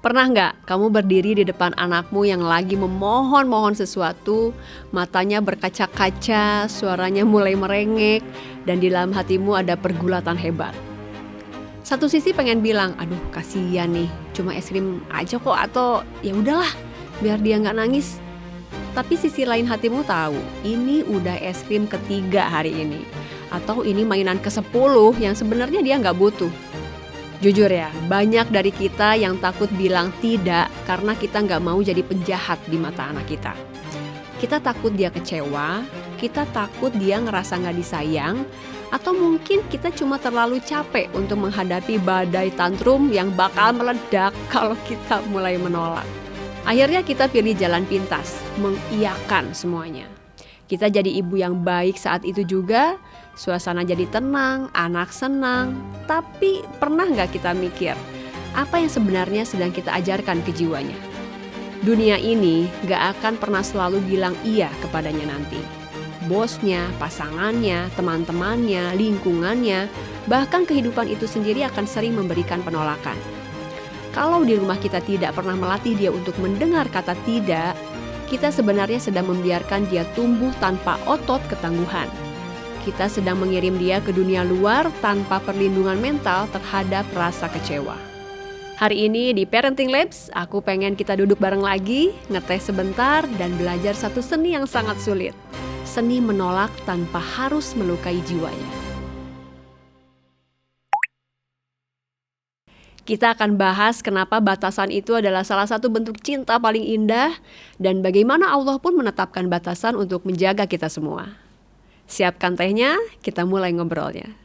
Pernah nggak kamu berdiri di depan anakmu yang lagi memohon-mohon sesuatu, matanya berkaca-kaca, suaranya mulai merengek, dan di dalam hatimu ada pergulatan hebat. Satu sisi pengen bilang, aduh kasihan nih, cuma es krim aja kok, atau ya udahlah, biar dia nggak nangis. Tapi sisi lain hatimu tahu, ini udah es krim ketiga hari ini, atau ini mainan ke-10 yang sebenarnya dia nggak butuh. Jujur ya, banyak dari kita yang takut bilang tidak karena kita nggak mau jadi penjahat di mata anak kita. Kita takut dia kecewa, kita takut dia ngerasa nggak disayang, atau mungkin kita cuma terlalu capek untuk menghadapi badai tantrum yang bakal meledak kalau kita mulai menolak. Akhirnya kita pilih jalan pintas, mengiyakan semuanya. Kita jadi ibu yang baik saat itu juga, suasana jadi tenang, anak senang. Tapi pernah nggak kita mikir, apa yang sebenarnya sedang kita ajarkan ke jiwanya? Dunia ini nggak akan pernah selalu bilang iya kepadanya nanti. Bosnya, pasangannya, teman-temannya, lingkungannya, bahkan kehidupan itu sendiri akan sering memberikan penolakan. Kalau di rumah kita tidak pernah melatih dia untuk mendengar kata tidak, kita sebenarnya sedang membiarkan dia tumbuh tanpa otot ketangguhan. Kita sedang mengirim dia ke dunia luar tanpa perlindungan mental terhadap rasa kecewa. Hari ini di Parenting Labs, aku pengen kita duduk bareng lagi, ngeteh sebentar, dan belajar satu seni yang sangat sulit. Seni menolak tanpa harus melukai jiwanya. Kita akan bahas kenapa batasan itu adalah salah satu bentuk cinta paling indah dan bagaimana Allah pun menetapkan batasan untuk menjaga kita semua. Siapkan tehnya, kita mulai ngobrolnya.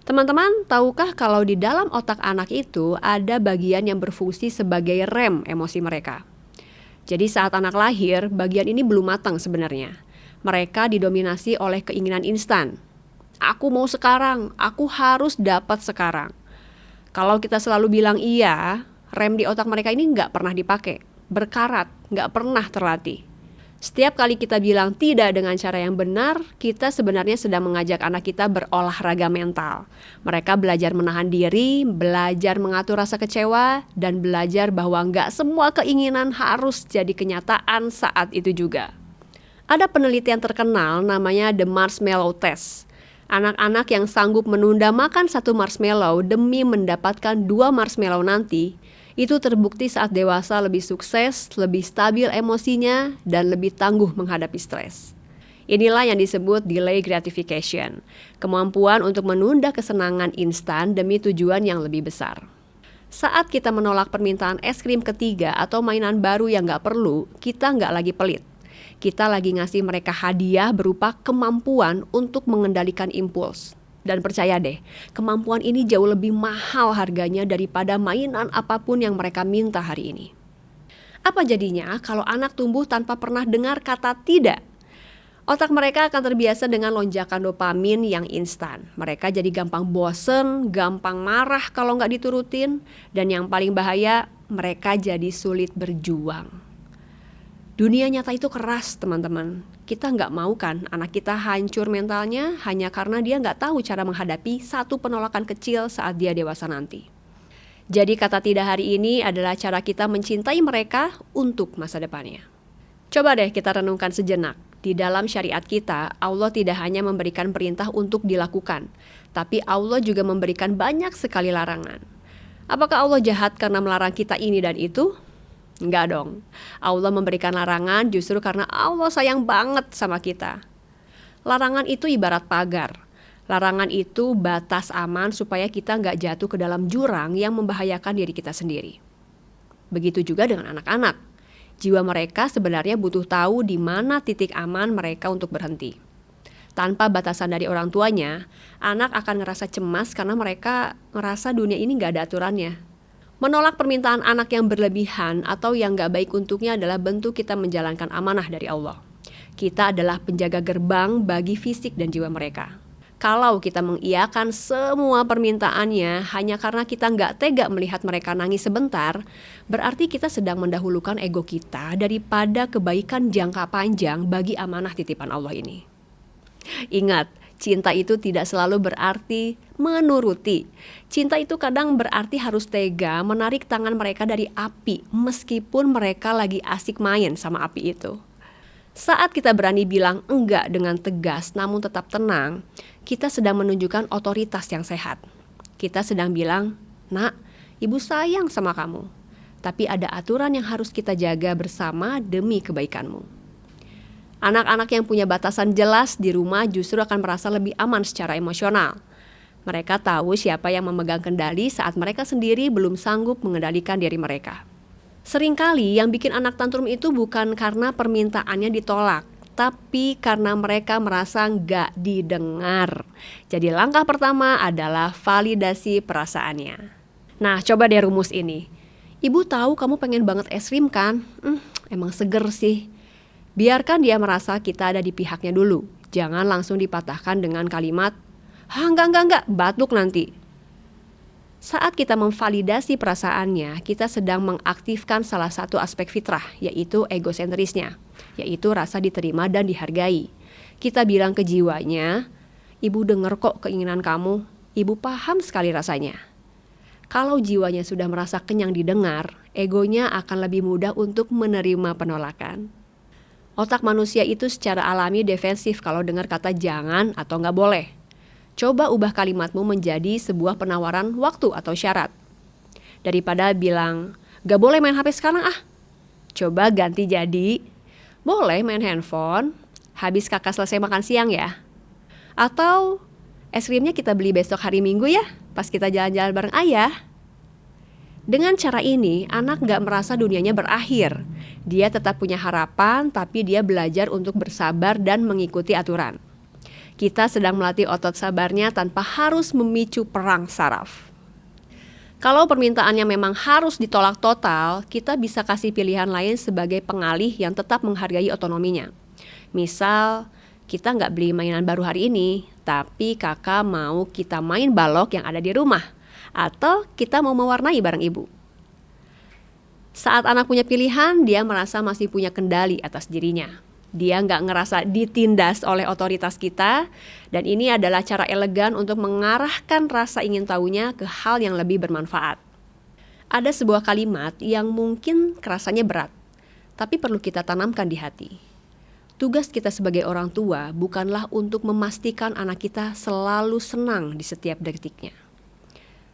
Teman-teman, tahukah kalau di dalam otak anak itu ada bagian yang berfungsi sebagai rem emosi mereka? Jadi saat anak lahir, bagian ini belum matang sebenarnya. Mereka didominasi oleh keinginan instan. Aku mau sekarang, aku harus dapat sekarang. Kalau kita selalu bilang iya, rem di otak mereka ini nggak pernah dipakai, berkarat, nggak pernah terlatih. Setiap kali kita bilang tidak dengan cara yang benar, kita sebenarnya sedang mengajak anak kita berolahraga mental. Mereka belajar menahan diri, belajar mengatur rasa kecewa, dan belajar bahwa nggak semua keinginan harus jadi kenyataan saat itu juga. Ada penelitian terkenal namanya The Marshmallow Test. Anak-anak yang sanggup menunda makan satu marshmallow demi mendapatkan 2 marshmallow nanti, itu terbukti saat dewasa lebih sukses, lebih stabil emosinya, dan lebih tangguh menghadapi stres. Inilah yang disebut delay gratification, kemampuan untuk menunda kesenangan instan demi tujuan yang lebih besar. Saat kita menolak permintaan es krim ketiga atau mainan baru yang nggak perlu, kita nggak lagi pelit. Kita lagi ngasih mereka hadiah berupa kemampuan untuk mengendalikan impuls. Dan percaya deh, kemampuan ini jauh lebih mahal harganya daripada mainan apapun yang mereka minta hari ini. Apa jadinya kalau anak tumbuh tanpa pernah dengar kata tidak? Otak mereka akan terbiasa dengan lonjakan dopamin yang instan. Mereka jadi gampang bosen, gampang marah kalau nggak diturutin. Dan yang paling bahaya, mereka jadi sulit berjuang. Dunia nyata itu keras, teman-teman. Kita nggak mau kan anak kita hancur mentalnya hanya karena dia nggak tahu cara menghadapi satu penolakan kecil saat dia dewasa nanti. Jadi kata tidak hari ini adalah cara kita mencintai mereka untuk masa depannya. Coba deh kita renungkan sejenak. Di dalam syariat kita, Allah tidak hanya memberikan perintah untuk dilakukan, tapi Allah juga memberikan banyak sekali larangan. Apakah Allah jahat karena melarang kita ini dan itu? Enggak dong. Allah memberikan larangan justru karena Allah sayang banget sama kita. Larangan itu ibarat pagar. Larangan itu batas aman supaya kita nggak jatuh ke dalam jurang yang membahayakan diri kita sendiri. Begitu juga dengan anak-anak. Jiwa mereka sebenarnya butuh tahu di mana titik aman mereka untuk berhenti. Tanpa batasan dari orang tuanya, anak akan ngerasa cemas karena mereka ngerasa dunia ini nggak ada aturannya. Menolak permintaan anak yang berlebihan atau yang gak baik untuknya adalah bentuk kita menjalankan amanah dari Allah. Kita adalah penjaga gerbang bagi fisik dan jiwa mereka. Kalau kita mengiyakan semua permintaannya hanya karena kita gak tega melihat mereka nangis sebentar, berarti kita sedang mendahulukan ego kita daripada kebaikan jangka panjang bagi amanah titipan Allah ini. Ingat, Cinta itu tidak selalu berarti menuruti. Cinta itu kadang berarti harus tega menarik tangan mereka dari api meskipun mereka lagi asik main sama api itu. Saat kita berani bilang enggak dengan tegas namun tetap tenang, kita sedang menunjukkan otoritas yang sehat. Kita sedang bilang, "Nak, ibu sayang sama kamu. Tapi ada aturan yang harus kita jaga bersama demi kebaikanmu." Anak-anak yang punya batasan jelas di rumah justru akan merasa lebih aman secara emosional. Mereka tahu siapa yang memegang kendali saat mereka sendiri belum sanggup mengendalikan diri mereka. Seringkali yang bikin anak tantrum itu bukan karena permintaannya ditolak, tapi karena mereka merasa nggak didengar. Jadi langkah pertama adalah validasi perasaannya. Nah, coba deh rumus ini. Ibu tahu kamu pengen banget es krim kan? Emang seger sih. Biarkan dia merasa kita ada di pihaknya dulu. Jangan langsung dipatahkan dengan kalimat, enggak, batuk nanti. Saat kita memvalidasi perasaannya, kita sedang mengaktifkan salah satu aspek fitrah, yaitu egosentrisnya, yaitu rasa diterima dan dihargai. Kita bilang ke jiwanya, ibu denger kok keinginan kamu, ibu paham sekali rasanya. Kalau jiwanya sudah merasa kenyang didengar, egonya akan lebih mudah untuk menerima penolakan. Otak manusia itu secara alami defensif kalau dengar kata jangan atau nggak boleh. Coba ubah kalimatmu menjadi sebuah penawaran waktu atau syarat. Daripada bilang, nggak boleh main HP sekarang coba ganti jadi, boleh main handphone, habis kakak selesai makan siang ya. Atau, es krimnya kita beli besok hari Minggu ya, pas kita jalan-jalan bareng ayah. Dengan cara ini, anak gak merasa dunianya berakhir. Dia tetap punya harapan, tapi dia belajar untuk bersabar dan mengikuti aturan. Kita sedang melatih otot sabarnya tanpa harus memicu perang saraf. Kalau permintaannya memang harus ditolak total, kita bisa kasih pilihan lain sebagai pengalih yang tetap menghargai otonominya. Misal, kita gak beli mainan baru hari ini, tapi kakak mau kita main balok yang ada di rumah. Atau kita mau mewarnai bareng ibu. Saat anak punya pilihan, dia merasa masih punya kendali atas dirinya. Dia nggak ngerasa ditindas oleh otoritas kita, dan ini adalah cara elegan untuk mengarahkan rasa ingin tahunya ke hal yang lebih bermanfaat. Ada sebuah kalimat yang mungkin kerasanya berat, tapi perlu kita tanamkan di hati. Tugas kita sebagai orang tua bukanlah untuk memastikan anak kita selalu senang di setiap detiknya.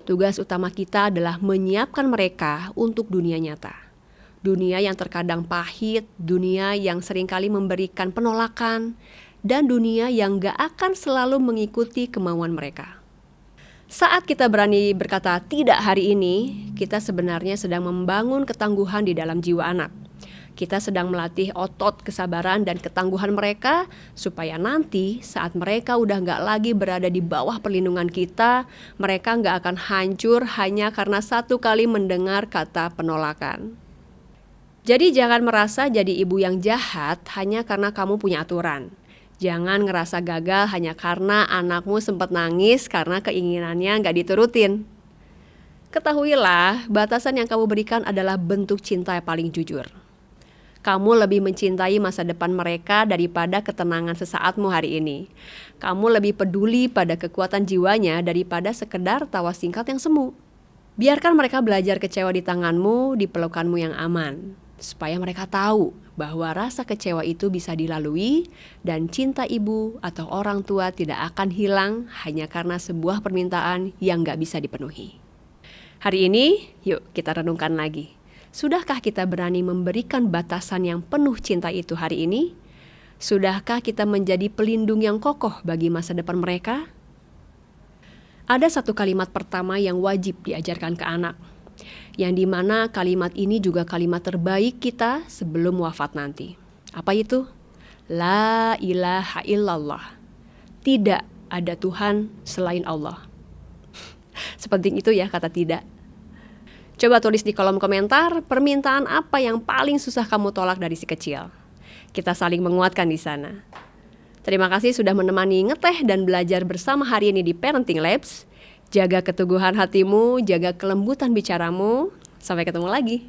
Tugas utama kita adalah menyiapkan mereka untuk dunia nyata. Dunia yang terkadang pahit, dunia yang seringkali memberikan penolakan, dan dunia yang gak akan selalu mengikuti kemauan mereka. Saat kita berani berkata tidak hari ini, kita sebenarnya sedang membangun ketangguhan di dalam jiwa anak. Kita sedang melatih otot kesabaran dan ketangguhan mereka supaya nanti saat mereka udah gak lagi berada di bawah perlindungan kita, mereka gak akan hancur hanya karena satu kali mendengar kata penolakan. Jadi jangan merasa jadi ibu yang jahat hanya karena kamu punya aturan. Jangan ngerasa gagal hanya karena anakmu sempat nangis karena keinginannya gak diturutin. Ketahuilah, batasan yang kamu berikan adalah bentuk cinta yang paling jujur. Kamu lebih mencintai masa depan mereka daripada ketenangan sesaatmu hari ini. Kamu lebih peduli pada kekuatan jiwanya daripada sekedar tawa singkat yang semu. Biarkan mereka belajar kecewa di tanganmu, di pelukanmu yang aman. Supaya mereka tahu bahwa rasa kecewa itu bisa dilalui dan cinta ibu atau orang tua tidak akan hilang hanya karena sebuah permintaan yang gak bisa dipenuhi. Hari ini, yuk kita renungkan lagi. Sudahkah kita berani memberikan batasan yang penuh cinta itu hari ini? Sudahkah kita menjadi pelindung yang kokoh bagi masa depan mereka? Ada satu kalimat pertama yang wajib diajarkan ke anak, yang dimana kalimat ini juga kalimat terbaik kita sebelum wafat nanti. Apa itu? La ilaha illallah. Tidak ada Tuhan selain Allah. Sepenting itu ya kata tidak. Coba tulis di kolom komentar permintaan apa yang paling susah kamu tolak dari si kecil. Kita saling menguatkan di sana. Terima kasih sudah menemani ngeteh dan belajar bersama hari ini di Parenting Labs. Jaga keteguhan hatimu, jaga kelembutan bicaramu. Sampai ketemu lagi.